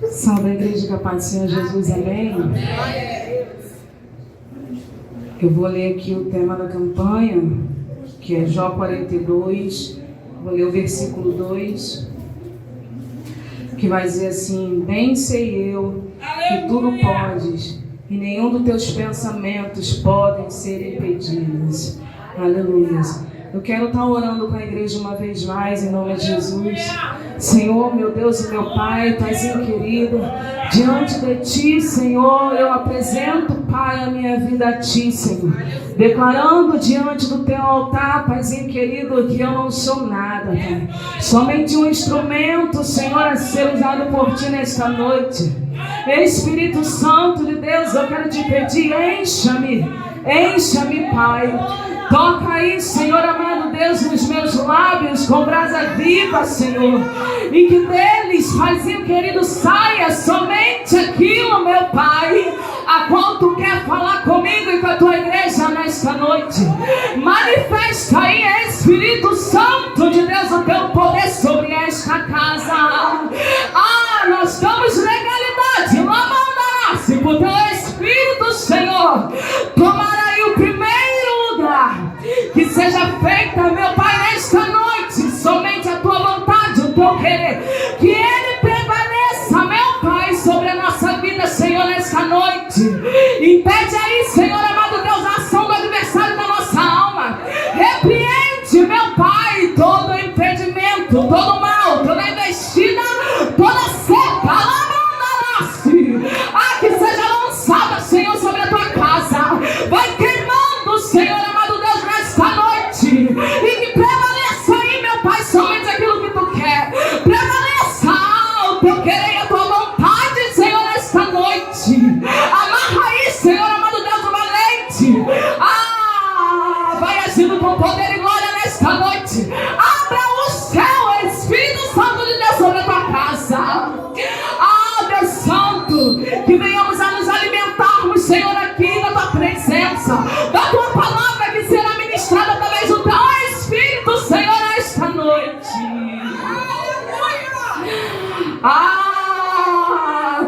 Salve a igreja com a paz do Senhor Jesus, amém? Eu vou ler aqui o tema da campanha, que é Jó 42, vou ler o versículo 2, que vai dizer assim: bem sei eu que tudo podes, e nenhum dos teus pensamentos podem ser impedidos. Aleluia. Eu quero estar orando com a igreja uma vez mais, em nome de Jesus. Senhor, meu Deus e meu Pai, Paizinho querido, diante de Ti, Senhor, eu apresento, Pai, a minha vida a Ti, Senhor. Declarando diante do Teu altar, Paizinho querido, que eu não sou nada, Pai. Somente um instrumento, Senhor, a ser usado por Ti nesta noite. Espírito Santo de Deus, eu quero Te pedir, encha-me, Pai. Toca aí, Senhor amado Deus, nos meus lábios com brasa viva, Senhor. E que deles, Paizinho querido, saia somente aquilo, meu Pai, a qual Tu quer falar comigo e com a Tua igreja nesta noite. Manifesta aí, Espírito Santo de Deus, o Teu poder sobre esta casa. Nós damos legalidade, lamandará-se por Teu Espírito, Senhor. Tomar aí o primeiro lugar. Que seja feita, meu Pai, nesta noite, somente a Tua vontade, o Teu querer. Que Ele prevaleça, meu Pai, sobre a nossa vida, Senhor, nesta noite. Impede aí, Senhor amado Deus, a ação do adversário da nossa alma. Repreende, meu Pai, todo impedimento, todo mal, toda investida, toda seca, lamandará-se. Que seja lançada, Senhor, sobre a Tua casa. Vai queimando, Senhor amado Deus, nesta noite. E que prevaleça aí, meu Pai, somente aquilo que Tu quer. Prevaleça o Teu querer e a Tua vontade, Senhor, nesta noite. Amarra aí, Senhor amado Deus, o valente. Vai agindo com poder e glória nesta noite. Abra o céu, Espírito Santo de Deus, sobre a Tua casa. Deus Santo, que venhamos a nos alimentarmos, Senhor, aqui da Tua presença, da Tua palavra que será ministrada através do Teu Espírito, Senhor, esta noite.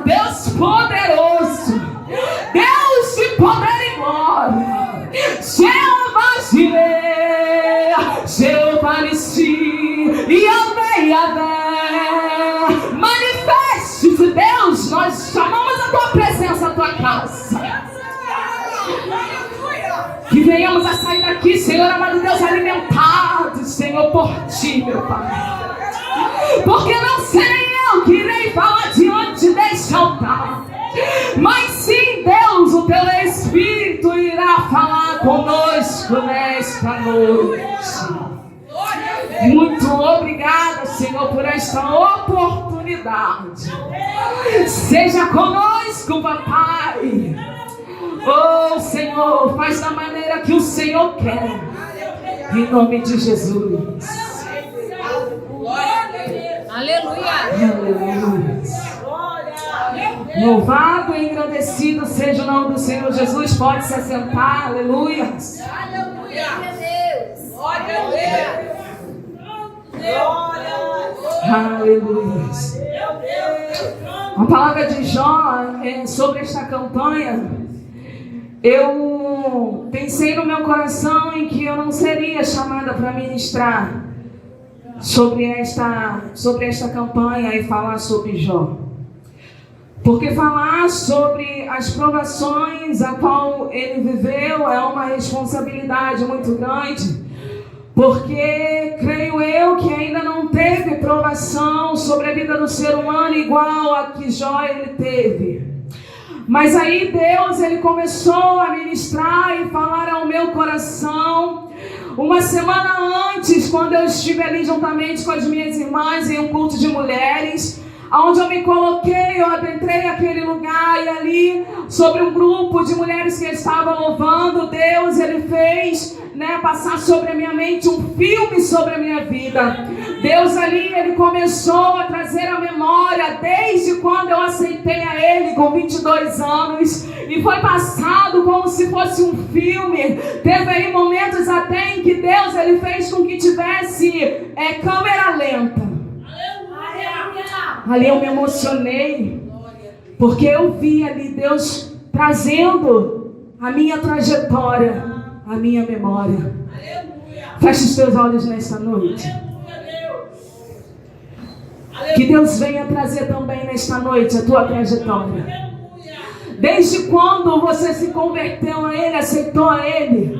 Deus poderoso, Deus de poder e glória, Jeová Jireh, Jeová Nissi, Yahvé, manifeste-se, Deus, nós chamamos a Tua presença, a Tua casa. Que venhamos a sair daqui, Senhor amado Deus, alimentados, Senhor, por Ti, meu Pai. Porque não serei eu que irei falar diante deste altar, mas sim, Deus, o Teu Espírito irá falar conosco nesta noite. Muito obrigada, Senhor, por esta oportunidade. Seja conosco, papai. Senhor, faz da maneira que o Senhor quer. Em nome de Jesus. Aleluia. Aleluia. Louvado e engrandecido seja o nome do Senhor Jesus. Pode se assentar. Aleluia. Aleluia. Glória a Deus. Aleluia. A palavra de Jó sobre esta campanha. Eu pensei no meu coração em que eu não seria chamada para ministrar sobre esta campanha e falar sobre Jó. Porque falar sobre as provações a qual ele viveu é uma responsabilidade muito grande. Porque creio eu que ainda não teve provação sobre a vida do ser humano igual a que Jó ele teve. Mas aí Deus ele começou a ministrar e falar ao meu coração. Uma semana antes, quando eu estive ali juntamente com as minhas irmãs em um culto de mulheres, onde eu me coloquei, eu adentrei aquele lugar e ali, sobre um grupo de mulheres que estavam louvando, Deus, Ele fez, passar sobre a minha mente um filme sobre a minha vida. Deus ali, Ele começou a trazer a memória desde quando eu aceitei a Ele com 22 anos e foi passado como se fosse um filme. Teve aí momentos até em que Deus, Ele fez com que tivesse câmera lenta. Ali eu me emocionei. Porque eu vi ali Deus trazendo a minha trajetória, a minha memória. Feche os teus olhos nesta noite. Que Deus venha trazer também nesta noite a tua trajetória. Desde quando você se converteu a Ele, aceitou a Ele.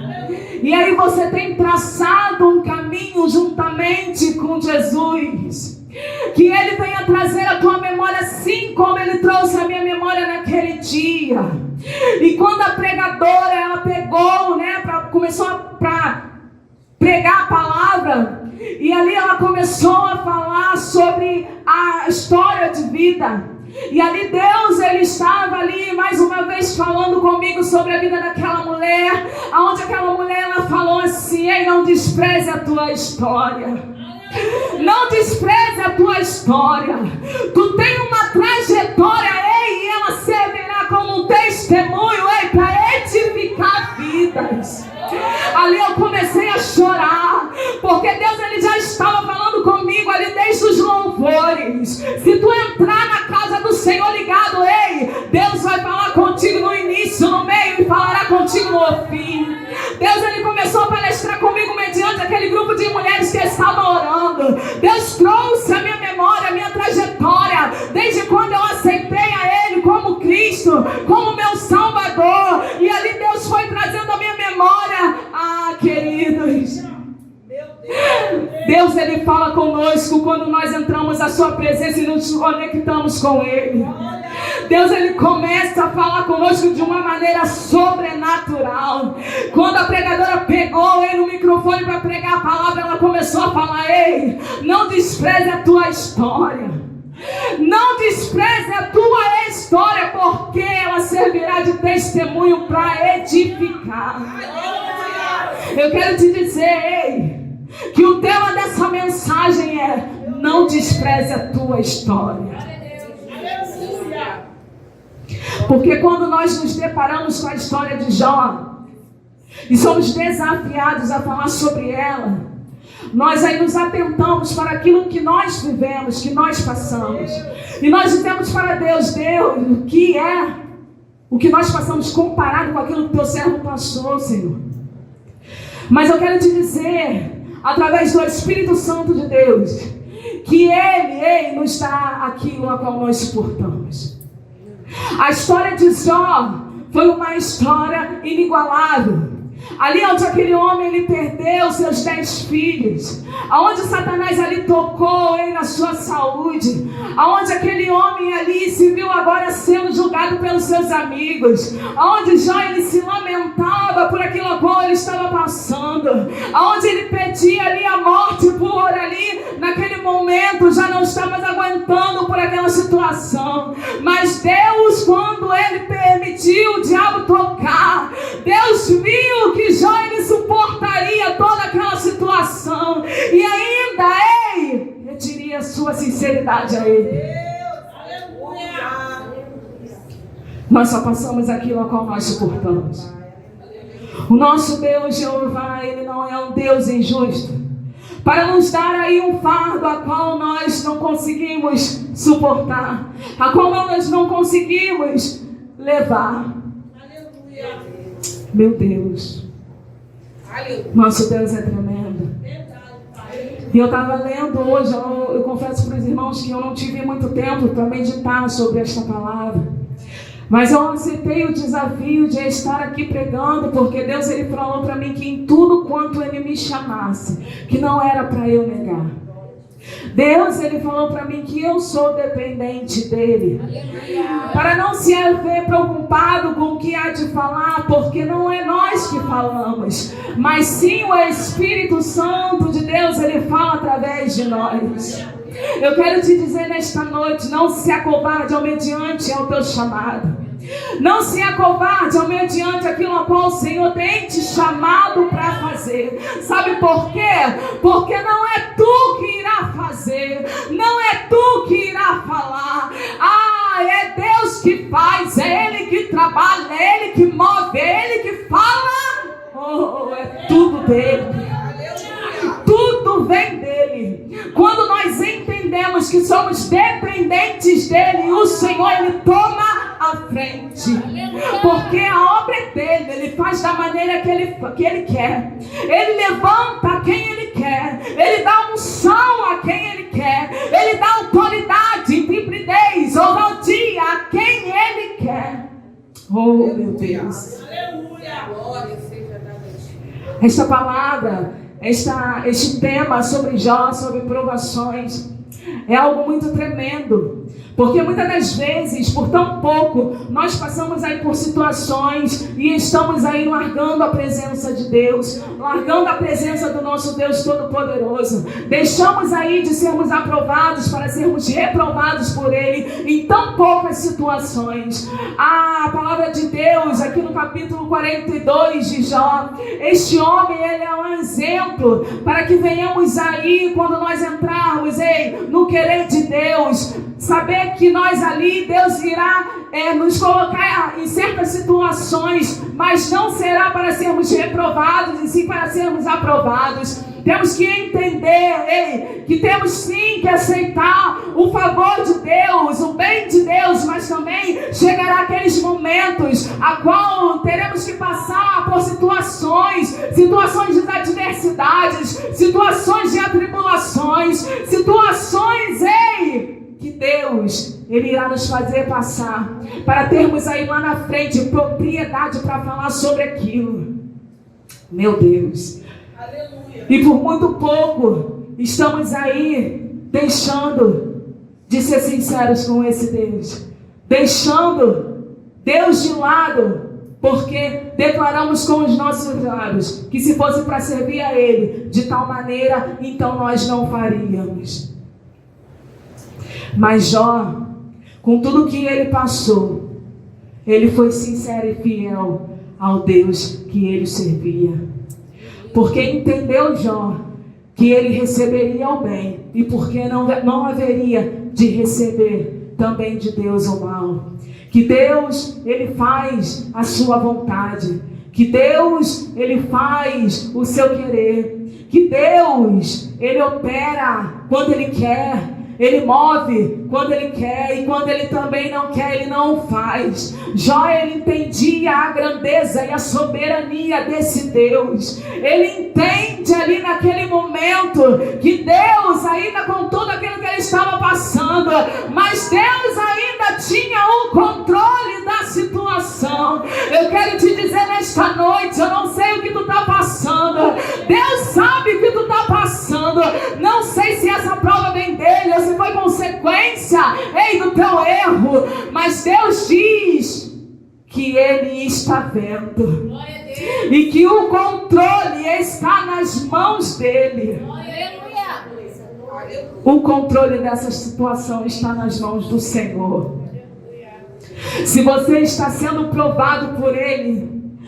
E aí você tem traçado um caminho juntamente com Jesus. Que Ele venha trazer a tua memória assim como Ele trouxe a minha memória naquele dia. E quando a pregadora, ela pegou, né, começou a pregar a palavra. E ali ela começou a falar sobre a história de vida. E ali Deus, Ele estava ali mais uma vez falando comigo sobre a vida daquela mulher. Onde aquela mulher, ela falou assim: ei, não despreze a tua história. Não despreze a tua história. Tu tem uma trajetória, ei, e ela servirá como um testemunho, ei, para edificar vidas. Ali eu comecei a chorar, porque Deus, Ele já estava falando comigo ali desde os louvores. Se tu entrar na casa do Senhor ligado, ei, Deus vai falar contigo no início, no meio e falará contigo no fim. Deus, Ele começou a palestrar comigo mediante aquele grupo de mulheres que estavam orando. Deus trouxe a minha memória, a minha trajetória, desde quando eu aceitei a Ele como Cristo, como meu Salvador. E ali Deus foi trazendo a minha memória. Ah, queridos, Deus, Ele fala conosco quando nós entramos na sua presença e nos conectamos com Ele. Deus, Ele começa a falar conosco de uma maneira sobrenatural. Quando a pregadora pegou Ele no microfone para pregar a palavra, ela começou a falar: ei, não despreze a tua história. Não despreze a tua história, porque ela servirá de testemunho para edificar. Eu quero te dizer, ei, que o tema dessa mensagem é: não despreze a tua história. Porque quando nós nos deparamos com a história de Jó e somos desafiados a falar sobre ela, nós aí nos atentamos para aquilo que nós vivemos, que nós passamos. E nós dizemos para Deus: Deus, o que é o que nós passamos comparado com aquilo que teu servo passou, Senhor? Mas eu quero te dizer, através do Espírito Santo de Deus, que Ele nos dá aquilo a qual nós suportamos. A história de Jó foi uma história inigualável. Ali onde aquele homem, ele perdeu seus 10 filhos, aonde Satanás ali tocou ele na sua saúde, aonde aquele homem ali se viu agora sendo julgado pelos seus amigos, aonde Jó, ele se lamentava por aquilo a qual ele estava passando, aonde ele pedia ali a morte por ali, naquele momento já não estava mais aguentando por aquela situação. Mas Deus, quando Ele permitiu o diabo tocar, Deus viu que Jó, ele suportaria toda aquela situação e ainda, ei, pediria sua sinceridade a Ele. Nós só passamos aquilo a qual nós suportamos. O nosso Deus, Jeová, Ele não é um Deus injusto para nos dar aí um fardo a qual nós não conseguimos suportar, a qual nós não conseguimos levar. Meu Deus, nosso Deus é tremendo. E eu estava lendo hoje, eu confesso para os irmãos que eu não tive muito tempo para meditar sobre esta palavra. Mas eu aceitei o desafio de estar aqui pregando, porque Deus, Ele falou para mim que em tudo quanto Ele me chamasse, que não era para eu negar. Deus, Ele falou para mim que eu sou dependente dEle. Para não se haver preocupado com o que há de falar, porque não é nós que falamos, mas sim o Espírito Santo de Deus, Ele fala através de nós. Eu quero te dizer nesta noite: não se acovarde ao mediante ao teu chamado. Não se acovarde ao mediante aquilo a qual o Senhor tem te chamado para fazer. Sabe por quê? Porque não é tu que irá fazer, não é tu que irá falar. Ah, é Deus que faz, é Ele que trabalha, é Ele que move, é Ele que fala. Oh, é tudo dele. Tudo vem dele. Quando nós entendemos que somos dependentes dependentes dele. E o Senhor, ele toma a frente. Porque a obra é dele. Ele faz da maneira que ele quer. Ele levanta quem ele quer. Ele dá unção a quem ele quer. Ele dá autoridade, intrepidez, ousadia a quem ele quer. Oh, meu Deus. Aleluia. Glória seja a Deus. Esta palavra, este tema sobre Jó, sobre provações, é algo muito tremendo. Porque muitas das vezes, por tão pouco, nós passamos aí por situações e estamos aí largando a presença de Deus, largando a presença do nosso Deus Todo-Poderoso. Deixamos aí de sermos aprovados para sermos reprovados por Ele em tão poucas situações. A palavra de Deus, aqui no capítulo 42 de Jó, este homem, ele é um exemplo para que venhamos aí, quando nós entrarmos no querer de Deus, saber que nós ali, Deus irá nos colocar em certas situações, mas não será para sermos reprovados, e sim para sermos aprovados. Temos que entender, que temos sim que aceitar o favor de Deus, o bem de Deus, mas também chegará aqueles momentos a qual teremos que passar por situações de adversidades, situações de atribulações, situações, que Deus, Ele irá nos fazer passar, para termos aí lá na frente propriedade para falar sobre aquilo. Meu Deus. Aleluia. E por muito pouco, estamos aí deixando de ser sinceros com esse Deus. Deixando Deus de lado, porque declaramos com os nossos lábios que se fosse para servir a Ele de tal maneira, então nós não faríamos. Mas Jó, com tudo que ele passou, ele foi sincero e fiel ao Deus que ele servia. Porque entendeu Jó que ele receberia o bem, e porque não haveria de receber também de Deus o mal. Que Deus, ele faz a sua vontade. Que Deus, ele faz o seu querer. Que Deus, ele opera quando ele quer. Ele move quando ele quer, e quando ele também não quer, ele não faz. Jó, ele entendia a grandeza e a soberania desse Deus. Ele entende ali naquele momento que Deus, ainda com tudo aquilo que ele estava passando, mas Deus ainda tinha o controle da situação. Eu quero te dizer nesta noite, eu não sei o que tu está passando, Deus sabe o que tu está passando. Não sei se essa prova vem dele, ou se foi consequência do teu erro, mas Deus diz que Ele está vendo e que o controle está nas mãos dele. O controle dessa situação está nas mãos do Senhor. Se você está sendo provado por Ele,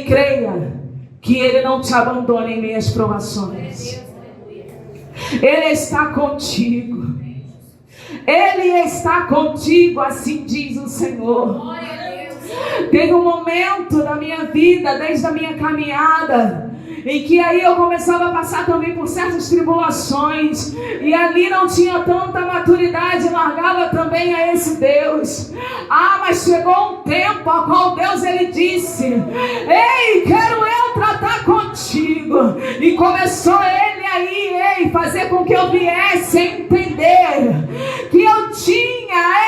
creia que Ele não te abandona em meio às provações. Ele está contigo. Ele está contigo, assim diz o Senhor. Teve um momento da minha vida, desde a minha caminhada, em que aí eu começava a passar também por certas tribulações, e ali não tinha tanta maturidade, largava também a esse Deus. Mas chegou um tempo a qual Deus, ele disse: ei, quero eu tratar contigo. E começou ele aí, fazer com que eu viesse a entender que eu tinha,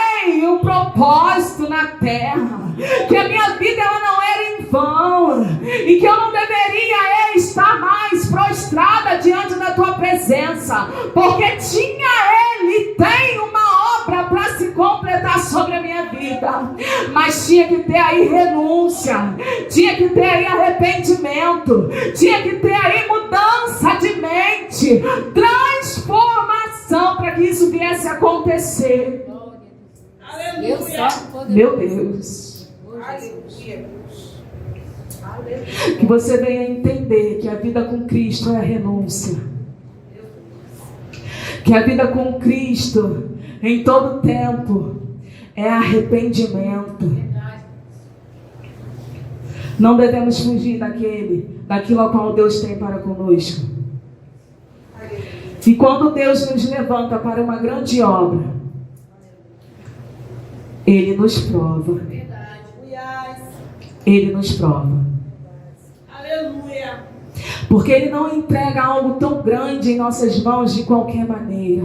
um propósito na terra, que a minha vida ela não era em vão, e que eu não deveria estar mais prostrada diante da tua presença, porque tem uma obra para se completar sobre a minha vida. Mas tinha que ter aí renúncia, tinha que ter aí arrependimento, tinha que ter aí mudança de mente, transformação, para que isso viesse a acontecer. Aleluia. Meu Deus. Aleluia. Que você venha entender que a vida com Cristo é renúncia. Que a vida com Cristo, em todo tempo, é arrependimento. Não devemos fugir daquilo ao qual Deus tem para conosco. E quando Deus nos levanta para uma grande obra, Ele nos prova. Ele nos prova. Aleluia. Porque Ele não entrega algo tão grande em nossas mãos de qualquer maneira.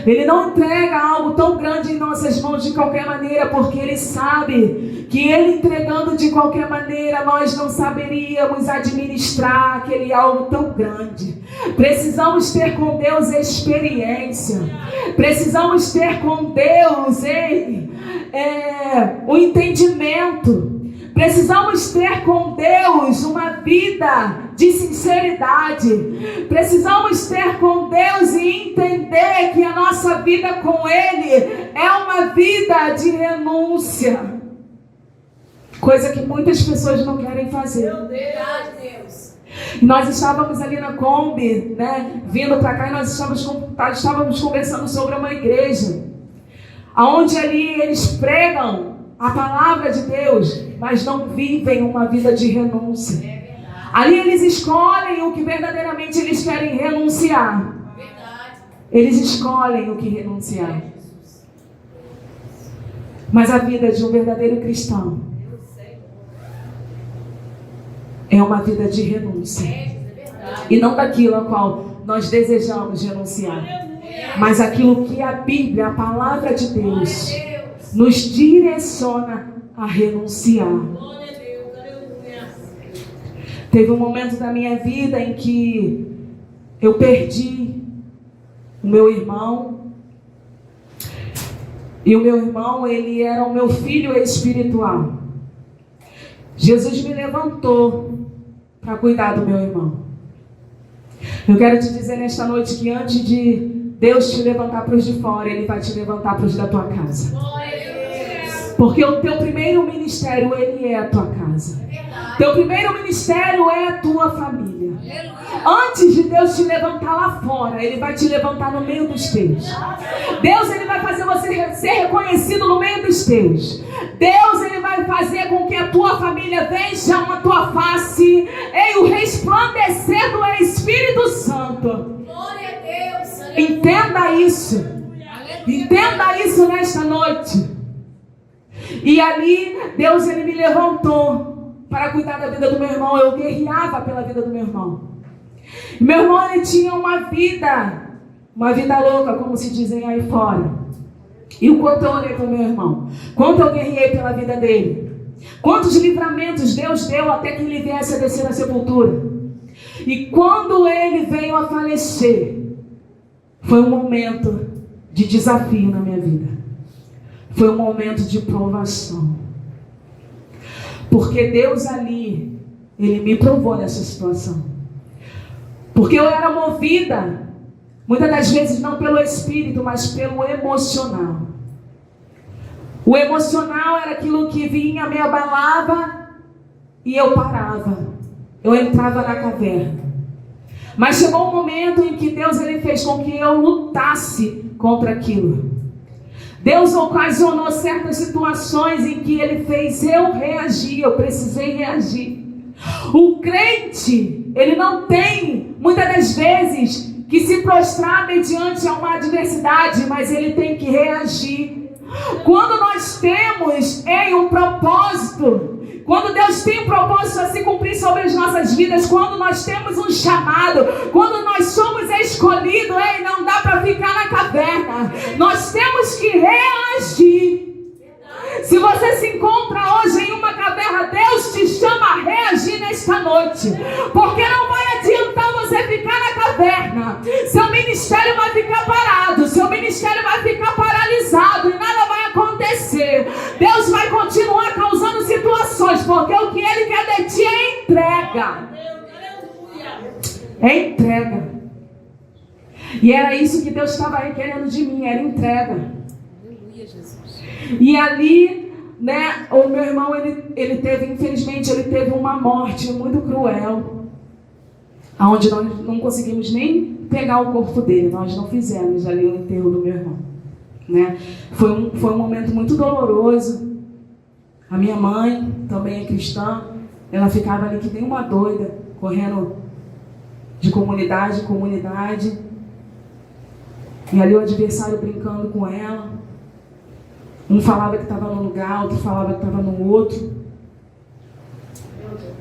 Ele não entrega algo tão grande em nossas mãos de qualquer maneira, porque Ele sabe que Ele entregando de qualquer maneira, nós não saberíamos administrar aquele algo tão grande. Precisamos ter com Deus experiência. Precisamos ter com Deus o entendimento. Precisamos ter com Deus uma vida de sinceridade. Precisamos ter com Deus e entender que a nossa vida com Ele é uma vida de renúncia. Coisa que muitas pessoas não querem fazer. Meu Deus. E nós estávamos ali na Kombi, né, vindo para cá, e nós estávamos conversando sobre uma igreja, onde ali eles pregam a palavra de Deus, mas não vivem uma vida de renúncia. Ali eles escolhem o que verdadeiramente eles querem renunciar. Eles escolhem o que renunciar. Mas a vida de um verdadeiro cristão é uma vida de renúncia. E não daquilo a qual nós desejamos renunciar, mas aquilo que a Bíblia, a palavra de Deus, nos direciona a renunciar. Teve um momento da minha vida em que eu perdi o meu irmão. E o meu irmão, ele era o meu filho espiritual. Jesus me levantou para cuidar do meu irmão. Eu quero te dizer nesta noite que antes de Deus te levantar para os de fora, Ele vai te levantar para os da tua casa. Porque o teu primeiro ministério, ele é a tua casa. Teu primeiro ministério é a tua família. Antes de Deus te levantar lá fora, Ele vai te levantar no meio dos teus. Deus, Ele vai fazer você ser reconhecido no meio dos teus. Deus, Ele vai fazer com que a tua família veja a tua face e o resplandecer do Espírito Santo. Entenda isso. Entenda isso nesta noite. E ali, Deus, Ele me levantou para cuidar da vida do meu irmão. Eu guerreava pela vida do meu irmão. E meu irmão, ele tinha uma vida louca, como se dizem aí fora. E o quanto eu olhei para o meu irmão, quanto eu guerrei pela vida dele, quantos livramentos Deus deu até que ele viesse a descer na sepultura. E quando ele veio a falecer, foi um momento de desafio na minha vida. Foi um momento de provação. Porque Deus ali, Ele me provou nessa situação. Porque eu era movida, muitas das vezes não pelo espírito, mas pelo emocional. O emocional era aquilo que vinha, me abalava e eu parava. Eu entrava na caverna. Mas chegou um momento em que Deus, Ele fez com que eu lutasse contra aquilo. Deus ocasionou certas situações em que Ele fez eu reagir, eu precisei reagir. O crente, ele não tem, muitas das vezes, que se prostrar mediante a uma adversidade, mas ele tem que reagir. Quando nós temos um propósito, quando Deus tem um propósito a se cumprir sobre as nossas vidas, quando nós temos um chamado, quando nós somos escolhidos, não dá para ficar na caverna. Nós temos que reagir. Se você se encontra hoje em uma caverna, Deus te chama a reagir nesta noite. Porque não vai adiantar você ficar na caverna. Seu ministério vai ficar parado, seu ministério vai ficar paralisado e nada vai acontecer. Deus vai continuar causando situações, porque o que Ele quer de ti é entrega. É entrega. E era isso que Deus estava querendo de mim, era entrega. E ali, né, o meu irmão, ele teve, infelizmente, ele teve uma morte muito cruel, onde nós não conseguimos nem pegar o corpo dele, nós não fizemos ali o enterro do meu irmão, né? Foi um momento muito doloroso. A minha mãe também é cristã, ela ficava ali que nem uma doida, correndo de comunidade em comunidade, e ali o adversário brincando com ela. Um falava que estava num lugar, outro falava que estava no outro.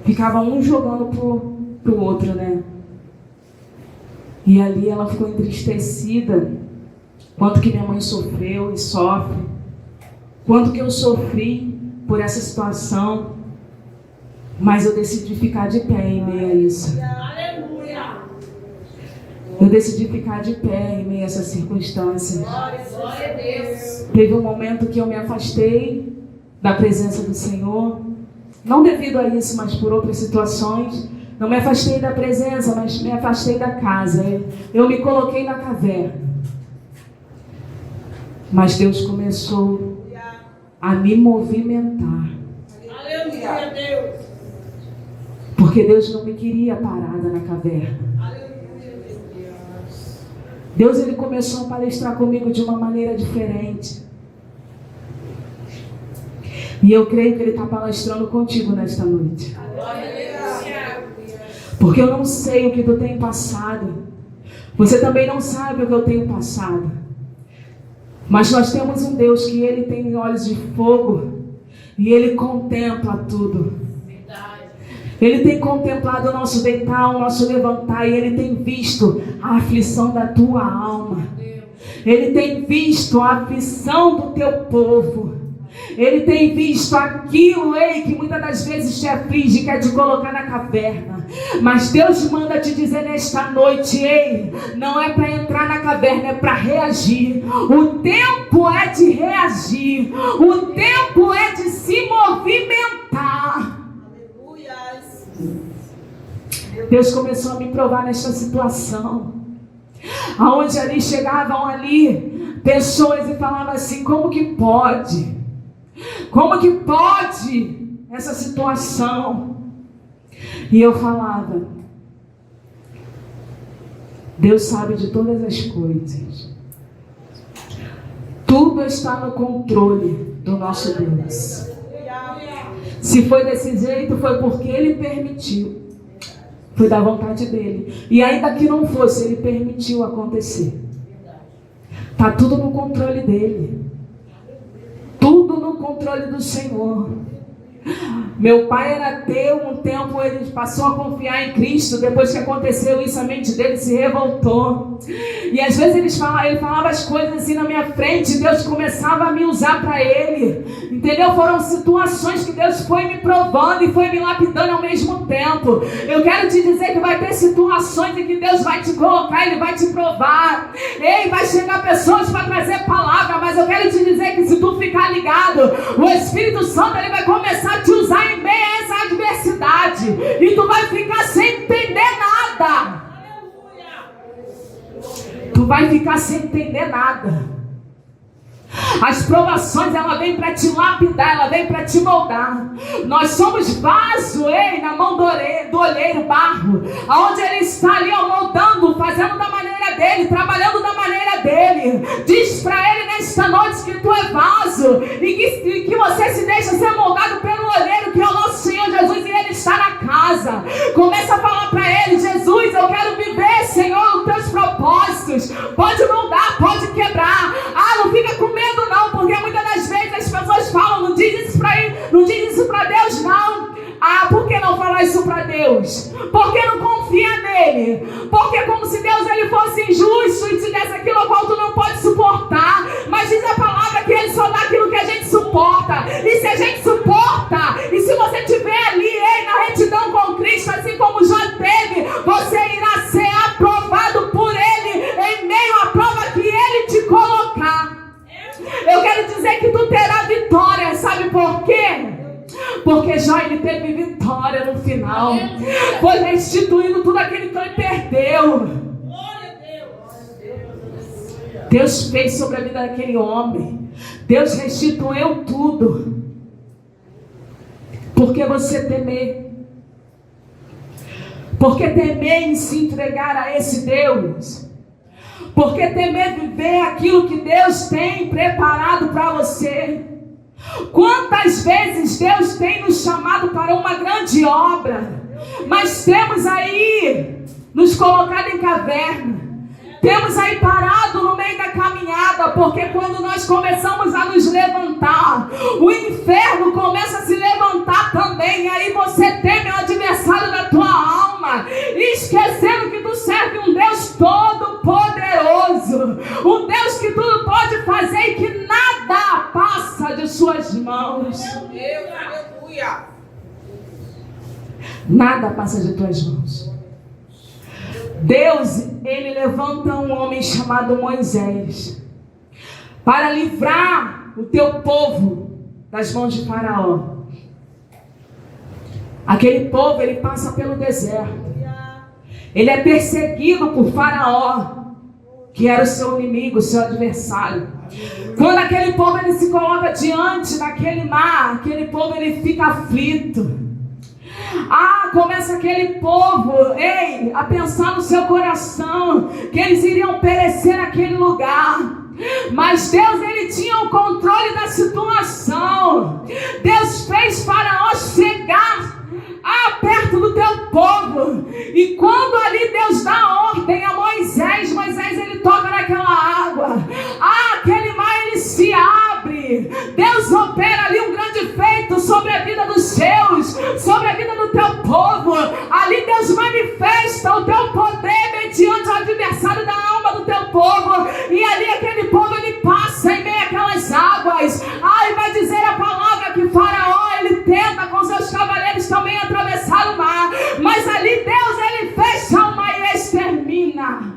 Ficava um jogando pro outro, né? E ali ela ficou entristecida. Quanto que minha mãe sofreu e sofre. Quanto que eu sofri por essa situação. Mas eu decidi ficar de pé em meio a isso. Aleluia. Eu decidi ficar de pé em meio a essa circunstância. Glória a Deus. Teve um momento que eu me afastei da presença do Senhor. Não devido a isso, mas por outras situações. Não me afastei da presença, mas me afastei da casa. Eu me coloquei na caverna. Mas Deus começou a me movimentar. Aleluia, Deus. Porque Deus não me queria parada na caverna. Aleluia, Deus. Deus ele começou a palestrar comigo de uma maneira diferente. E eu creio que Ele está palestrando contigo nesta noite. Aleluia. Porque eu não sei o que tu tem passado. Você também não sabe o que eu tenho passado. Mas nós temos um Deus que Ele tem olhos de fogo. E Ele contempla tudo. Ele tem contemplado o nosso deitar, o nosso levantar. E Ele tem visto a aflição da tua alma. Ele tem visto a aflição do teu povo. Ele tem visto aquilo, que muitas das vezes te aflige, quer te colocar na caverna. Mas Deus manda te dizer nesta noite, não é para entrar na caverna, é para reagir. O tempo é de reagir. O tempo é de se movimentar. Aleluia. Deus começou a me provar nesta situação. Aonde ali chegavam pessoas e falavam assim, como que pode? Como que pode essa situação? E eu falava, Deus sabe de todas as coisas. Tudo está no controle do nosso Deus. Se foi desse jeito, foi porque Ele permitiu. Foi da vontade dEle. E ainda que não fosse, Ele permitiu acontecer. Está tudo no controle dEle. Tudo no controle do Senhor. Meu pai era ateu, um tempo ele passou a confiar em Cristo. Depois que aconteceu isso, a mente dele se revoltou. E às vezes ele falava as coisas assim na minha frente. Deus começava a me usar para ele. Entendeu? Foram situações que Deus foi me provando e foi me lapidando ao mesmo tempo. Eu quero te dizer que vai ter situações em que Deus vai te colocar, Ele vai te provar. Vai chegar pessoas para trazer palavra. Mas eu quero te dizer que se tu ficar ligado, o Espírito Santo ele vai começar a te usar em meio a essa adversidade. E tu vai ficar sem entender nada. Tu vai ficar sem entender nada. As provações, ela vem para te lapidar, ela vem para te moldar. Nós somos vaso, na mão do olheiro, barro, aonde ele está ali, moldando, fazendo da maneira dele, trabalhando da maneira dele. Diz para ele nesta noite que tu é vaso e que você se deixa ser moldado pelo olheiro, que é o nosso Senhor Jesus, e ele está na casa. Começa a falar para ele, Jesus, eu quero viver, Senhor, os teus propósitos. Pode moldar, pode quebrar. Não fica com medo não, porque muitas das vezes as pessoas falam, não diz isso para ele, não diz isso para Deus não. Por que não falar isso para Deus? Porque não confia nele. Porque como se Deus ele fosse injusto e te desse aquilo ao qual tu não pode suportar. Mas diz a palavra que ele só dá aquilo que a gente suporta. E se a gente suporta, e se você estiver ali na retidão com Cristo, assim como já teve, você irá ser aprovado por ele em meio à prova que ele te colocar. Eu quero dizer que tu terá vitória. Sabe por quê? Porque já ele teve vitória no final. Foi restituído tudo aquilo que ele perdeu. Deus fez sobre a vida daquele homem. Deus restituiu tudo. Por que você temer? Por que temer em se entregar a esse Deus? Por que temer viver aquilo que Deus tem preparado para você? Quantas vezes Deus tem nos chamado para uma grande obra, mas temos aí nos colocado em caverna. temos aí parado no meio da caminhada, porque quando nós começamos a nos levantar, o inferno começa a se levantar também, e aí você teme o adversário da tua alma, esquecendo que tu serve um Deus todo-poderoso, um Deus que tudo pode fazer e que nada passa de suas mãos. Meu Deus, aleluia. Nada passa de tuas mãos. Deus, ele levanta um homem chamado Moisés para livrar o teu povo das mãos de Faraó. Aquele povo, ele passa pelo deserto. Ele é perseguido por Faraó, que era o seu inimigo, o seu adversário. Quando aquele povo ele se coloca diante daquele mar, aquele povo ele fica aflito. Começa aquele povo, a pensar no seu coração que eles iriam perecer naquele lugar. Mas Deus, ele tinha o controle da situação. Deus fez Faraó chegar perto do teu povo. E quando ali Deus dá ordem a Moisés, ele toca naquela água. Aquele mar ele se abre. Deus opera ali um grande feito sobre a vida dos seus, sobre a vida do teu povo. Ali Deus manifesta o teu poder mediante o adversário da alma do teu povo. E ali aquele povo ele passa em meio àquelas águas. E vai dizer a palavra que Faraó ele tenta com seus cavaleiros também atravessar o mar. Mas ali Deus ele fecha o mar e extermina.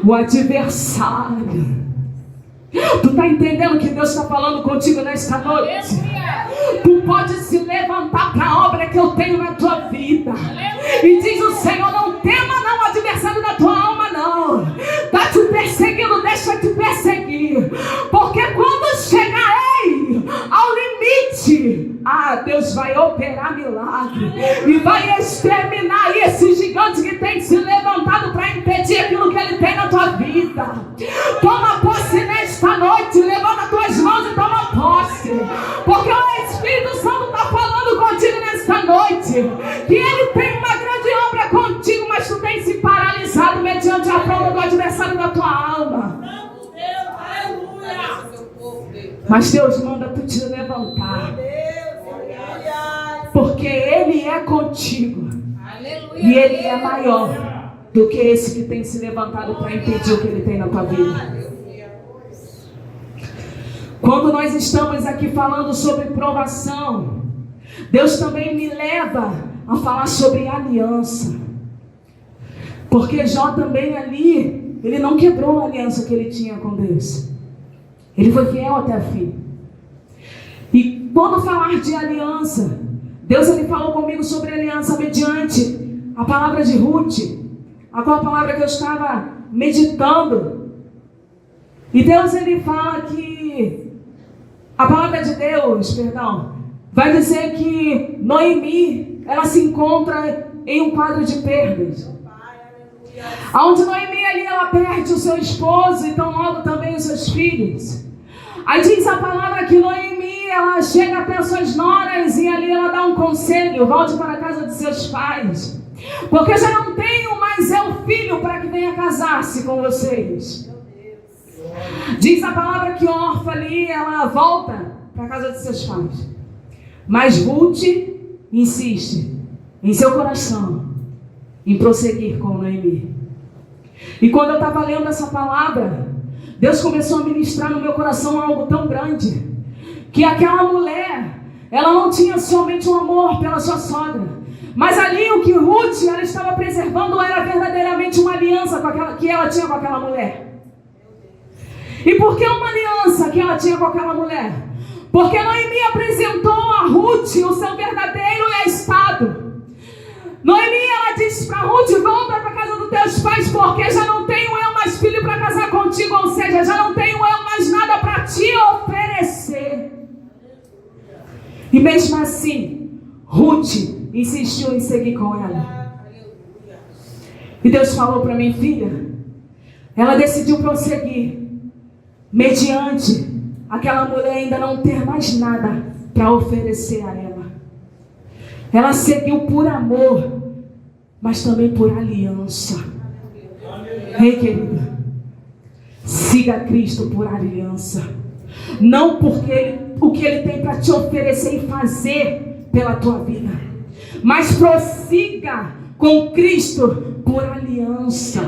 O adversário. Tu está entendendo que Deus está falando contigo nesta noite? Tu pode se levantar para a obra que eu tenho na tua vida. E diz o Senhor, não tema não o adversário da tua alma não. Está te perseguindo, deixa te perseguir. Porque quando chegar ao limite, Deus vai operar milagre. E vai exterminar esse gigante que tem se levantado para impedir aquilo que ele tem na tua vida. Toma posse nesta noite, levanta as tuas mãos e toma posse. Porque o Espírito Santo está falando contigo nesta noite. Que ele tem uma grande obra contigo, mas tu tem se paralisado mediante a afronta do adversário da tua alma. Mas Deus manda tu te levantar. Porque Ele é contigo. E Ele é maior do que esse que tem se levantado para impedir o que Ele tem na tua vida. Quando nós estamos aqui falando sobre provação, Deus também me leva a falar sobre aliança. Porque Jó também ali, ele não quebrou a aliança que ele tinha com Deus. Ele foi fiel até o fim. E quando falar de aliança, Deus ele falou comigo sobre aliança mediante a palavra de Ruth, a qual palavra que eu estava meditando. E Deus ele fala que a palavra de Deus, vai dizer que Noemi, ela se encontra em um quadro de perdas. Onde Noemi ali ela perde o seu esposo e tão logo também os seus filhos. Aí diz a palavra que Noemi ela chega até as suas noras e ali ela dá um conselho: volte para a casa de seus pais, porque já não tenho mais filho para que venha casar-se com vocês. Diz a palavra que Orfa ali ela volta para a casa de seus pais, mas Ruth insiste em seu coração em prosseguir com Noemi. E quando eu estava lendo essa palavra, Deus começou a ministrar no meu coração algo tão grande, que aquela mulher, ela não tinha somente um amor pela sua sogra, mas ali o que Ruth ela estava preservando era verdadeiramente uma aliança que ela tinha com aquela mulher. E por que uma aliança que ela tinha com aquela mulher? Porque Noemi apresentou a Ruth o seu verdadeiro estado. Noemi, ela disse para Ruth: volta para a casa dos teus pais, porque já não tenho eu mais filho para casar contigo, ou seja, já não tenho eu mais nada para te oferecer. E mesmo assim, Ruth insistiu em seguir com ela. E Deus falou para mim: filha, ela decidiu prosseguir, mediante aquela mulher ainda não ter mais nada para oferecer a ela. Ela seguiu por amor, mas também por aliança. Ei, querida, siga Cristo por aliança. Não porque o que Ele tem para te oferecer e fazer pela tua vida, mas prossiga com Cristo por aliança.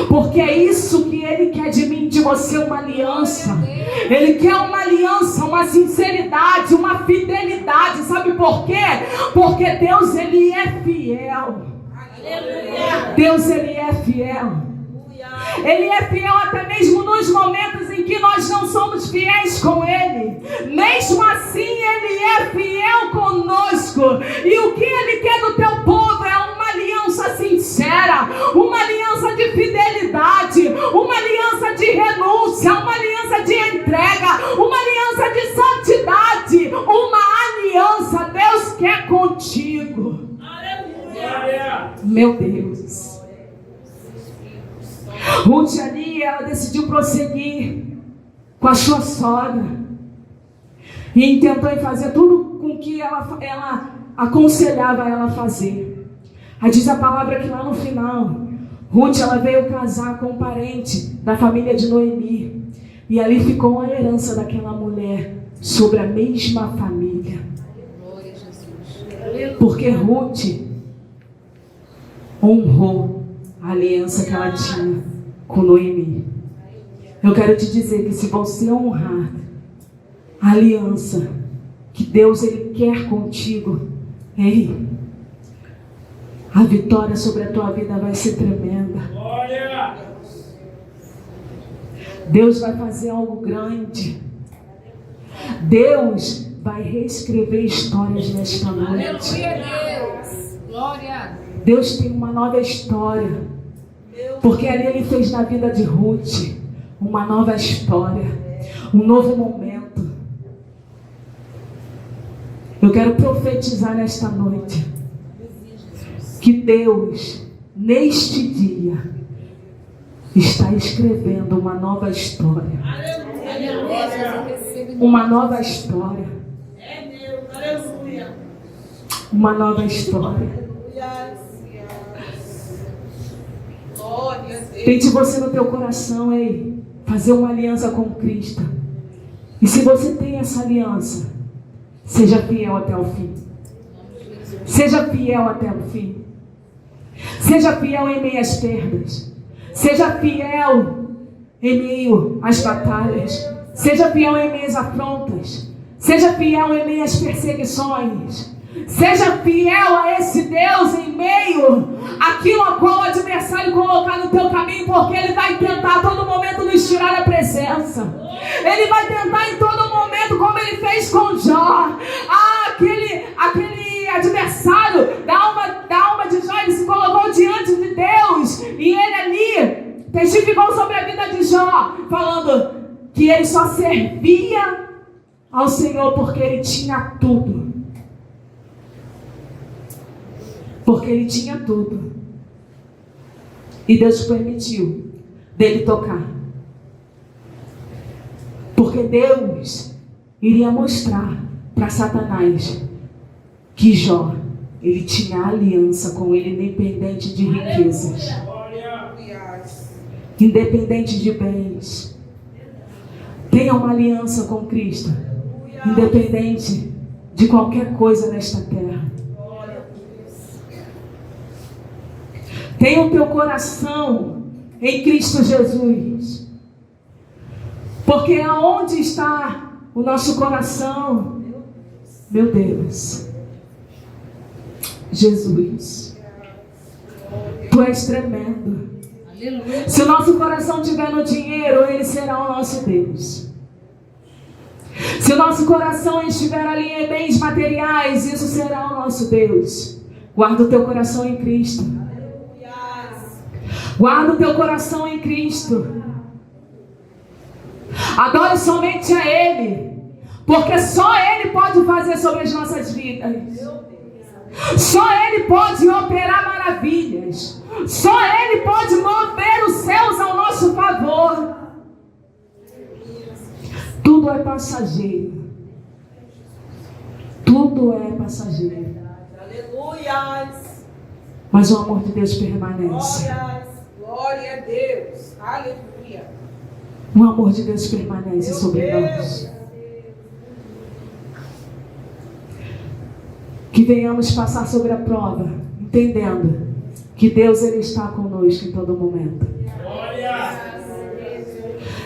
Porque é isso que Ele quer de mim, de você, uma aliança. Ele quer uma aliança, uma sinceridade, uma fidelidade. Sabe por quê? Porque Deus, Ele é fiel. Deus, Ele é fiel. Ele é fiel até mesmo nos momentos em que nós não somos fiéis com Ele. Mesmo assim, Ele é fiel conosco. E o que Ele quer do teu povo é uma aliança sincera, uma aliança de fidelidade, uma aliança de renúncia, uma aliança de entrega, uma aliança de santidade, uma aliança. Deus quer contigo. Aleluia. Meu Deus. Ruth ali, ela decidiu prosseguir com a sua sogra e tentou fazer tudo com que ela aconselhava ela a fazer. Aí diz a palavra que lá no final, Ruth, ela veio casar com um parente da família de Noemi, e ali ficou a herança daquela mulher sobre a mesma família. Porque Ruth honrou a aliança que ela tinha com Noemi. Eu quero te dizer que se você honrar a aliança que Deus, Ele quer contigo, ei, a vitória sobre a tua vida vai ser tremenda. Deus vai fazer algo grande. Deus vai reescrever histórias nesta noite. Aleluia, Deus. Glória. Deus tem uma nova história. Porque ali Ele fez na vida de Ruth uma nova história, um novo momento. Eu quero profetizar nesta noite que Deus, neste dia, está escrevendo uma nova história. Uma nova história. Uma nova história. Tente você no teu coração, ei, fazer uma aliança com Cristo. E se você tem essa aliança, seja fiel até o fim. Seja fiel até o fim. Seja fiel em meio às perdas. Seja fiel em meio às batalhas. Seja fiel em meio às afrontas. Seja fiel em meio às perseguições. Seja fiel a esse Deus em meio àquilo a qual o adversário colocar no teu caminho, porque ele vai tentar a todo momento nos tirar da presença. Ele vai tentar em todo momento, como ele fez com Jó. Aquele adversário da alma de Jó, ele se colocou diante de Deus, e ele ali testificou sobre a vida de Jó, falando que ele só servia ao Senhor porque ele tinha tudo. Porque ele tinha tudo. E Deus permitiu dele tocar. Porque Deus iria mostrar para Satanás que Jó, ele tinha aliança com ele, independente de riquezas, independente de bens. Tenha uma aliança com Cristo, independente de qualquer coisa nesta terra. Tenha o teu coração em Cristo Jesus. Porque aonde está o nosso coração? Meu Deus. Jesus. Tu és tremendo. Aleluia. Se o nosso coração estiver no dinheiro, Ele será o nosso Deus. Se o nosso coração estiver ali em bens materiais, isso será o nosso Deus. Guarda o teu coração em Cristo. Guarda o teu coração em Cristo. Adore somente a Ele. Porque só Ele pode fazer sobre as nossas vidas. Só Ele pode operar maravilhas. Só Ele pode mover os céus ao nosso favor. Tudo é passageiro. Tudo é passageiro. Aleluia. Mas o amor de Deus permanece. Glória a Deus. Aleluia. O amor de Deus permanece sobre nós. Que venhamos passar sobre a prova, entendendo que Deus ele está conosco em todo momento.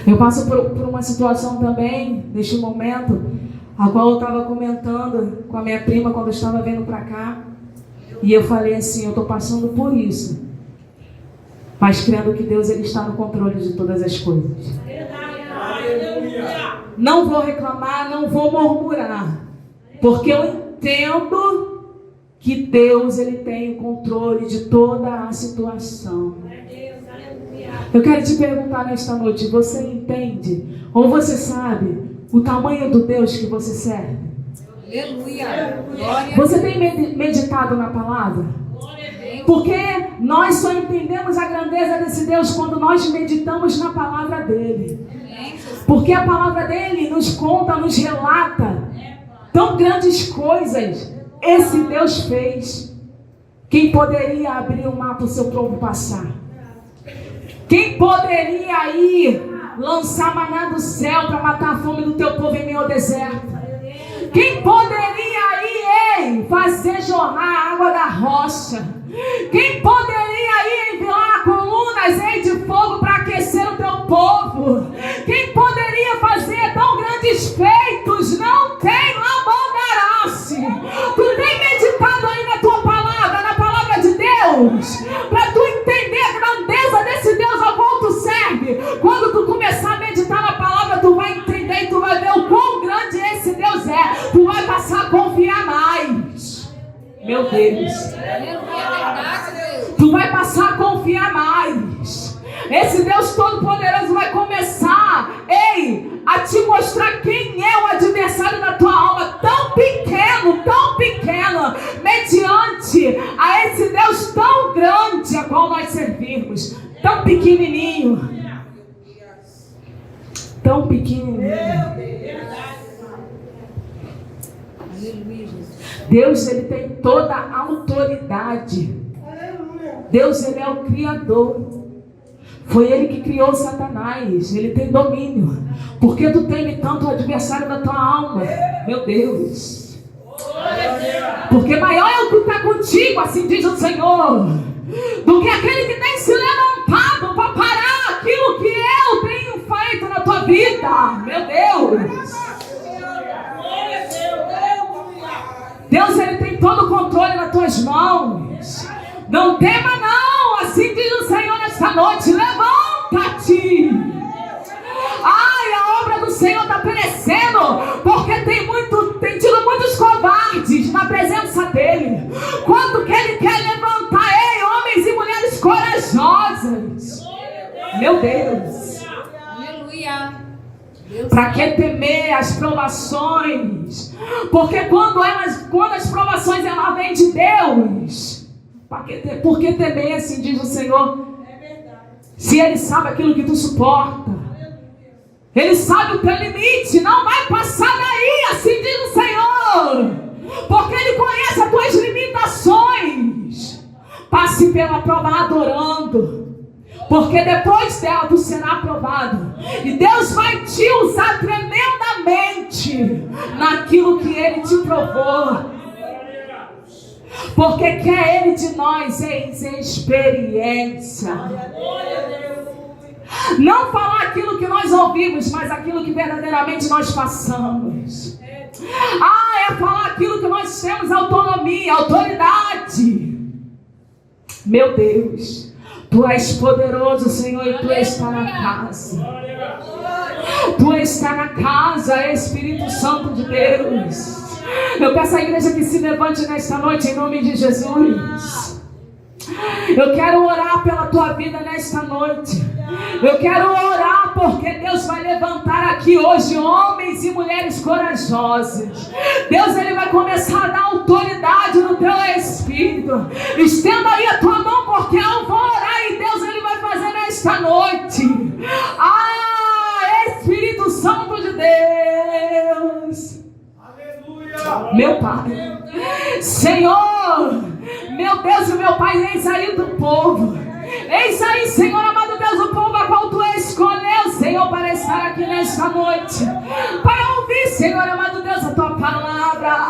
Eu passo por uma situação também, neste momento, a qual eu estava comentando com a minha prima quando eu estava vindo para cá. E eu falei assim, eu estou passando por isso, mas crendo que Deus ele está no controle de todas as coisas. Não vou reclamar, não vou murmurar, porque eu entendo que Deus ele tem o controle de toda a situação. Eu quero te perguntar nesta noite, você entende ou você sabe o tamanho do Deus que você serve? Aleluia. Glória. Você tem meditado na palavra? Porque nós só entendemos a grandeza desse Deus quando nós meditamos na palavra dele. Porque a palavra dele nos conta, nos relata tão grandes coisas esse Deus fez. Quem poderia abrir o mar para o seu povo passar? Quem poderia ir lançar maná do céu para matar a fome do teu povo em meio deserto? Quem poderia ir fazer jorrar a água da rocha? Quem poderia ir enviar colunas de fogo para aquecer o teu povo? Quem poderia fazer tão grandes feitos? Não tem Lamogarace. Tu tem meditado aí na tua palavra, na palavra de Deus, para tu entender a grandeza desse Deus ao qual tu serve. Quando tu começar a meditar na palavra, tu vai entender e tu vai ver o quão grande esse Deus é. Tu vai passar a confiar mais. Meu Deus. Tu vai passar a confiar mais. Esse Deus Todo-Poderoso vai começar, a te mostrar quem é o adversário da tua alma, tão pequeno, mediante a esse Deus tão grande a qual nós servimos, tão pequenininho. Tão pequenininho. Deus, ele tem toda a autoridade. Deus, ele é o Criador. Foi ele que criou Satanás. Ele tem domínio. Por que tu teme tanto o adversário da tua alma? Meu Deus. Porque maior é o que está contigo, assim diz o Senhor, do que aquele que tem se levantado para parar aquilo que eu tenho feito na tua vida. Meu Deus. Deus, ele tem todo o controle nas tuas mãos. Não tema não, assim diz o Senhor nesta noite. Levanta-te. Ai, a obra do Senhor está perecendo, porque tem tido muitos covardes na presença dele. Quanto que ele quer levantar, homens e mulheres corajosas. Meu Deus. Aleluia. Para que temer as provações? Porque quando as provações elas vêm de Deus, por que temer, assim diz o Senhor? Se ele sabe aquilo que tu suporta, ele sabe o teu limite, não vai passar daí, assim diz o Senhor, porque ele conhece as tuas limitações. Passe pela prova adorando, porque depois dela tu será aprovado. E Deus vai te usar tremendamente naquilo que ele te provou. Porque quer ele de nós em experiência. Não falar aquilo que nós ouvimos, mas aquilo que verdadeiramente nós passamos. É falar aquilo que nós temos autonomia, autoridade. Meu Deus. Tu és poderoso, Senhor, e Tu está na casa. Tu está na casa, Espírito Santo de Deus. Eu peço à igreja que se levante nesta noite em nome de Jesus. Eu quero orar pela tua vida nesta noite. Eu quero orar porque Deus vai levantar aqui hoje homens e mulheres corajosos. Deus, ele vai começar a dar autoridade no teu espírito. Estenda aí a tua mão, porque eu vou orar e Deus, ele vai fazer nesta noite. Espírito Santo de Deus. Aleluia. Meu Pai, Senhor, meu Deus e meu Pai, eis aí do povo. Eis aí, Senhor amado Deus, o povo a qual Tu escolheu, Senhor, para estar aqui nesta noite, para ouvir, Senhor amado Deus, a Tua palavra.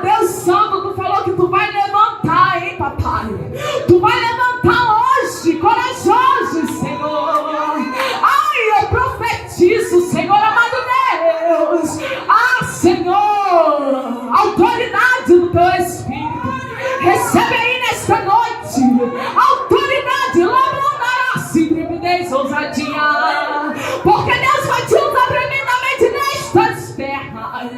Deus Santo, Tu falou que Tu vai levantar, hein, papai? Tu vai levantar hoje, corajosos, Senhor. Eu profetizo, Senhor amado Deus. Senhor, autoridade do Teu Espírito. Recebe aí nesta noite autoridade, lambandará-se, tremidez, ousadia, porque Deus vai te usar tremendamente nestas terras.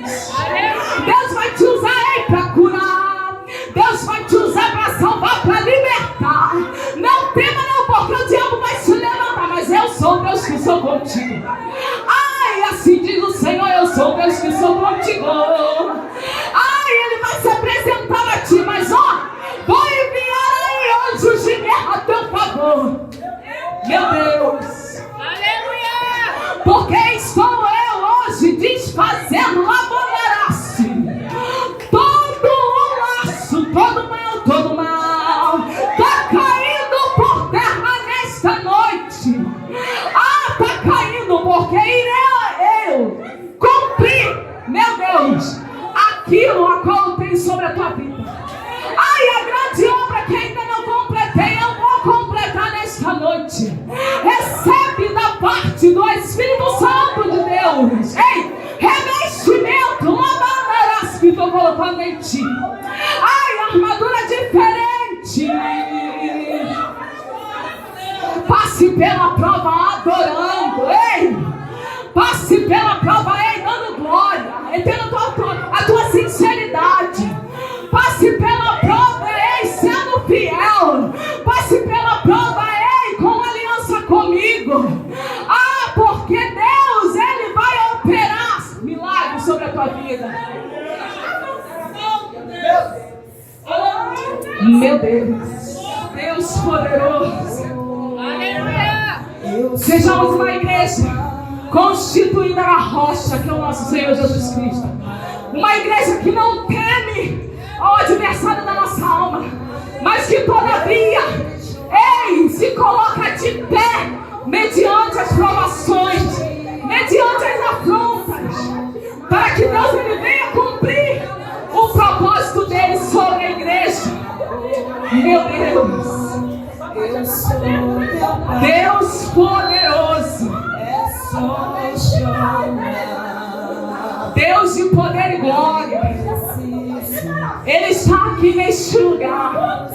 Deus vai te usar aí para curar, Deus vai te usar para salvar, para libertar. Não tema não, porque o diabo vai se levantar, mas eu sou o Deus que sou contigo. Assim diz o Senhor, eu sou o Deus que sou contigo. Ele vai se apresentar a ti, mas vou enviar aí anjos de guerra a teu favor. Meu Deus. Aleluia. Porque estou eu hoje desfazendo, laborar-se todo o laço, todo mal, tá caindo por terra nesta noite. Tá caindo porque irei eu cumprir, meu Deus, aquilo a qual eu tenho sobre a tua vida. A grande obra que ainda não completei, eu vou completar nesta noite. Recebe da parte do Espírito Santo de Deus. Revestimento, lavandarás que estou colocando em ti. Armadura diferente. Passe pela prova adorando. Passe pela prova dando glória, tendo a tua sinceridade. Passe pela prova sendo fiel. Passe pela prova com aliança comigo. Porque Deus, Ele vai operar milagres sobre a tua vida. Meu Deus, Deus poderoso. Sejamos uma igreja constituída na rocha, que é o nosso Senhor Jesus Cristo. Uma igreja que não teme ao adversário da nossa alma, mas que todavia, se coloca de pé mediante as provações, mediante as afrontas, para que Deus ele venha cumprir o propósito dele sobre a igreja. Meu Deus, Deus poderoso, Deus de poder e glória, Ele está aqui neste lugar.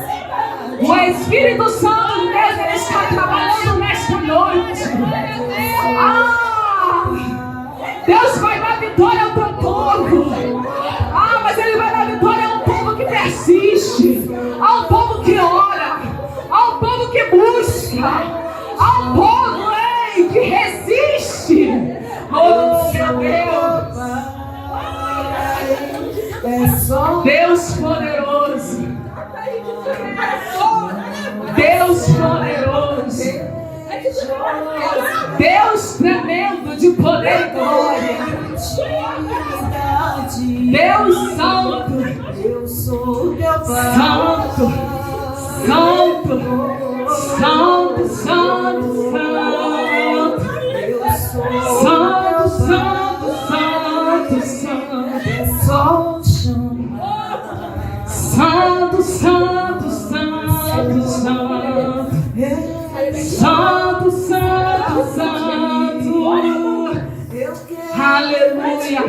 O Espírito Santo de Deus, Ele está trabalhando nesta noite. Deus vai dar vitória ao teu povo. Mas Ele vai dar vitória ao povo que persiste, ao povo que ora, ao povo que busca, ao povo que resiste. Oh, meu Deus. Deus poderoso. Deus poderoso. Deus tremendo de poder e glória. Deus santo. Santo. Santo. Santo, santo, santo. Santo, santo, santo, santo. Santo, santo, santo, santo. Santo, santo, santo. Aleluia.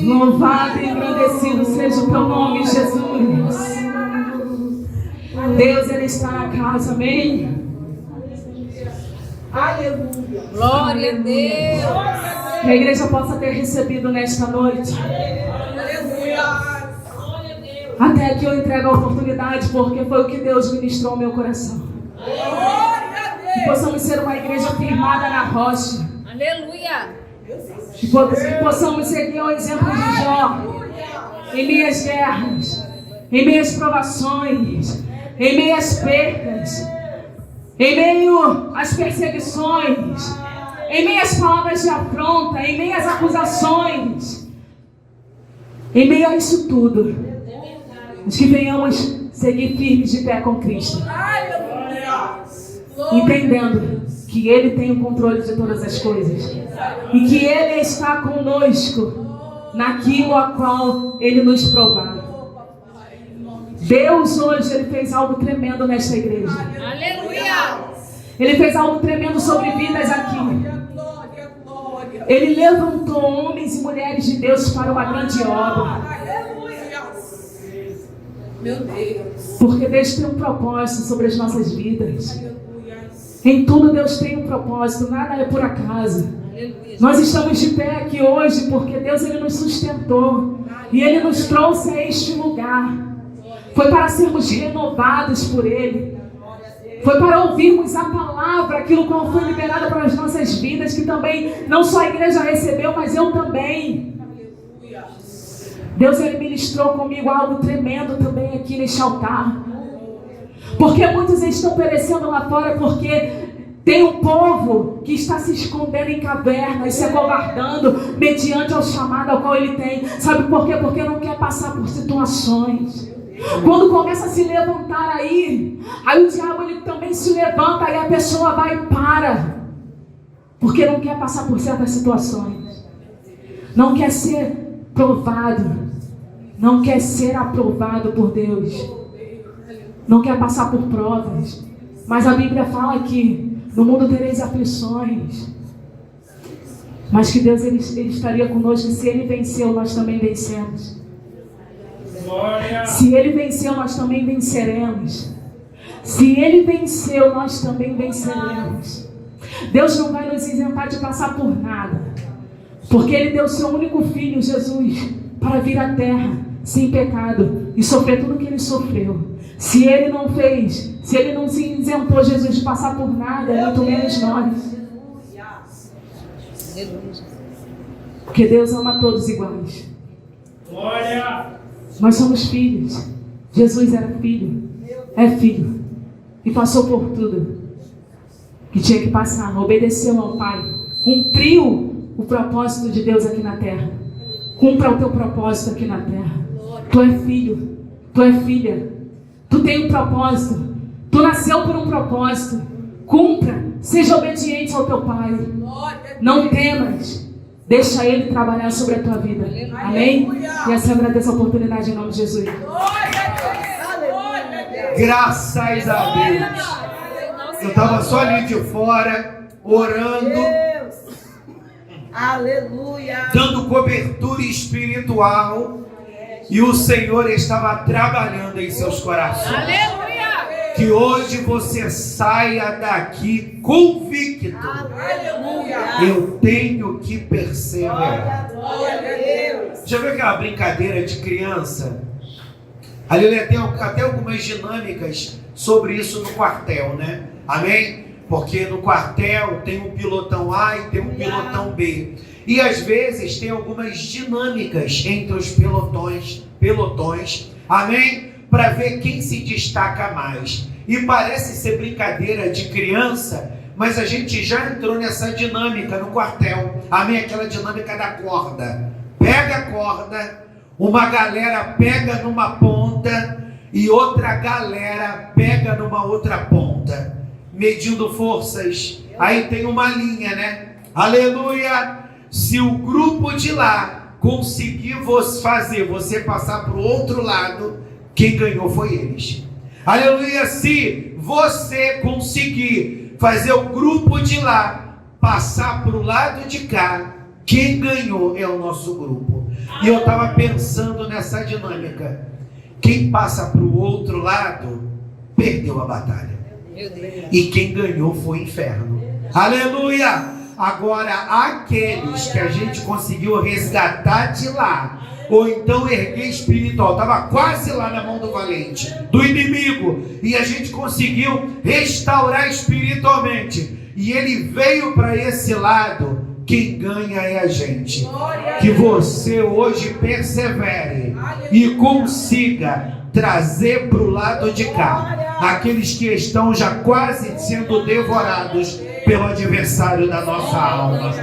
Louvado e engrandecido seja o teu nome, Jesus. Deus, Ele está na casa, amém? Aleluia. Glória a Deus. Que a igreja possa ter recebido nesta noite. Aleluia. Até aqui eu entrego a oportunidade, porque foi o que Deus ministrou ao meu coração. Que possamos ser uma igreja firmada na rocha. Aleluia. Que possamos seguir o exemplo de Jó. Em meias guerras, em meias provações, em meias perdas, em meio às perseguições, em meio às palavras de afronta, em meio às acusações, em meio a isso tudo, Mas que venhamos seguir firmes de pé com Cristo, Aleluia. entendendo que Ele tem o controle de todas as coisas e que Ele está conosco naquilo a qual Ele nos provar. Deus hoje Ele fez algo tremendo nesta igreja. Aleluia. Ele fez algo tremendo sobre vidas aqui. Glória, glória. Ele levantou homens e mulheres de Deus para uma grande obra. Aleluia. Meu Deus. Porque Deus tem um propósito sobre as nossas vidas. Aleluia. Em tudo Deus tem um propósito, nada é por acaso. Aleluia. Nós estamos de pé aqui hoje porque Deus Ele nos sustentou e Ele nos trouxe a este lugar. Foi para sermos renovados por Ele. Foi para ouvirmos a palavra, aquilo que foi liberado para as nossas vidas, que também não só a igreja recebeu, mas eu também. Deus Ele ministrou comigo algo tremendo também aqui neste altar. Porque muitos estão perecendo lá fora porque tem um povo que está se escondendo em cavernas, se acovardando mediante ao chamado ao qual ele tem. Sabe por quê? Porque não quer passar por situações. Quando começa a se levantar aí o diabo ele também se levanta, e a pessoa vai e para. Porque não quer passar por certas situações. Não quer ser provado. Não quer ser aprovado por Deus. Não quer passar por provas. Mas a Bíblia fala que no mundo tereis aflições. Mas que Deus ele estaria conosco. Se Ele venceu, nós também vencemos. Glória. Se Ele venceu, nós também venceremos. Se Ele venceu, nós também venceremos. Deus não vai nos isentar de passar por nada. Porque Ele deu o seu único filho, Jesus, para vir à terra sem pecado e sofrer tudo o que Ele sofreu. Se Ele não fez, se Ele não se isentou, Jesus, de passar por nada, muito menos nós. Porque Deus ama todos iguais. Glória. Nós somos filhos. Jesus era filho. É filho. E passou por tudo que tinha que passar. Obedeceu ao Pai. Cumpriu o propósito de Deus aqui na terra. Cumpra o teu propósito aqui na terra. Tu é filho. Tu é filha. Tu tem um propósito. Tu nasceu por um propósito. Cumpra. Seja obediente ao teu Pai. Não temas. Deixa Ele trabalhar sobre a tua vida. Amém? E assim eu agradeço a oportunidade em nome de Jesus. Graças a Deus. Eu estava só ali de fora, orando, Aleluia. dando cobertura espiritual, e o Senhor estava trabalhando em seus corações. Aleluia. Que hoje você saia daqui convicto. Aleluia. Eu tenho que perseverar. Glória a Deus. Já viu aquela brincadeira de criança? Ali tem até algumas dinâmicas sobre isso no quartel, né? Amém? Porque no quartel tem um pilotão A e tem um pilotão B. E às vezes tem algumas dinâmicas entre os pelotões, amém? Para ver quem se destaca mais. E parece ser brincadeira de criança, mas a gente já entrou nessa dinâmica no quartel. Amém? Aquela dinâmica da corda. Pega a corda, uma galera pega numa ponta e outra galera pega numa outra ponta, medindo forças. Aí tem uma linha, né? Aleluia! Se o grupo de lá conseguir fazer você passar para o outro lado, quem ganhou foi eles. Aleluia! Se você conseguir fazer o grupo de lá passar para o lado de cá, quem ganhou é o nosso grupo. E eu estava pensando nessa dinâmica. Quem passa para o outro lado, perdeu a batalha. E quem ganhou foi o inferno. Aleluia! Agora, aqueles que a gente conseguiu resgatar de lá, ou então erguer espiritual, estava quase lá na mão do valente, do inimigo, e a gente conseguiu restaurar espiritualmente, e ele veio para esse lado. Quem ganha é a gente. Que você hoje persevere e consiga trazer para o lado de cá aqueles que estão já quase sendo devorados pelo adversário da nossa alma.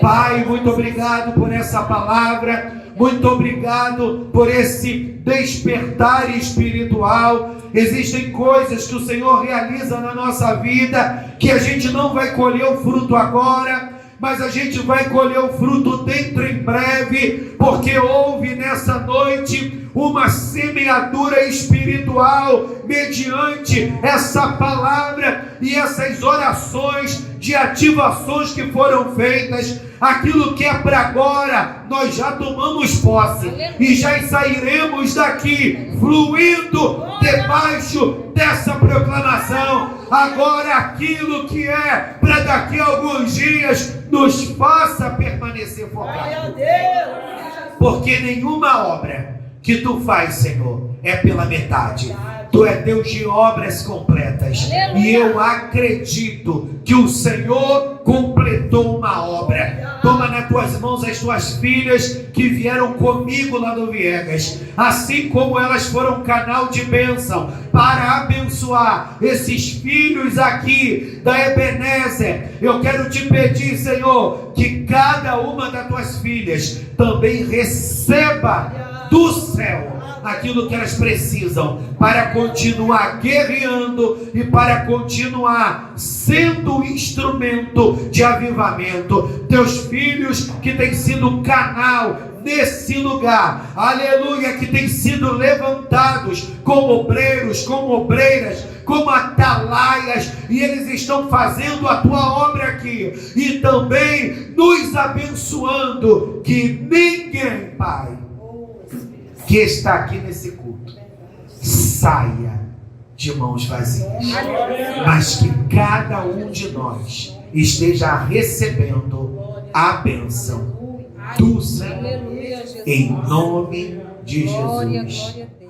Pai, muito obrigado por essa palavra. Muito obrigado por esse despertar espiritual. Existem coisas que o Senhor realiza na nossa vida que a gente não vai colher o fruto agora, mas a gente vai colher o fruto dentro em breve, porque houve nessa noite uma semeadura espiritual mediante essa palavra e essas orações de ativações que foram feitas. Aquilo que é para agora, nós já tomamos posse e já sairemos daqui fluindo debaixo dessa proclamação. Agora, aquilo que é para daqui a alguns dias, nos faça permanecer focados, porque nenhuma obra que tu faz, Senhor, é pela metade. Tu é Deus de obras completas. Aleluia. E eu acredito que o Senhor completou uma obra. Toma nas tuas mãos as tuas filhas que vieram comigo lá no Viegas, assim como elas foram canal de bênção para abençoar esses filhos aqui da Ebenezer. Eu quero te pedir, Senhor, que cada uma das tuas filhas também receba do céu aquilo que elas precisam para continuar guerreando e para continuar sendo instrumento de avivamento. Teus filhos que têm sido canal nesse lugar, aleluia, que têm sido levantados como obreiros, como obreiras, como atalaias, e eles estão fazendo a tua obra aqui e também nos abençoando. Que ninguém, Pai, que está aqui nesse culto saia de mãos vazias, mas que cada um de nós esteja recebendo a bênção do Senhor, Aleluia, Jesus. em nome de Glória, Jesus. glória a Deus.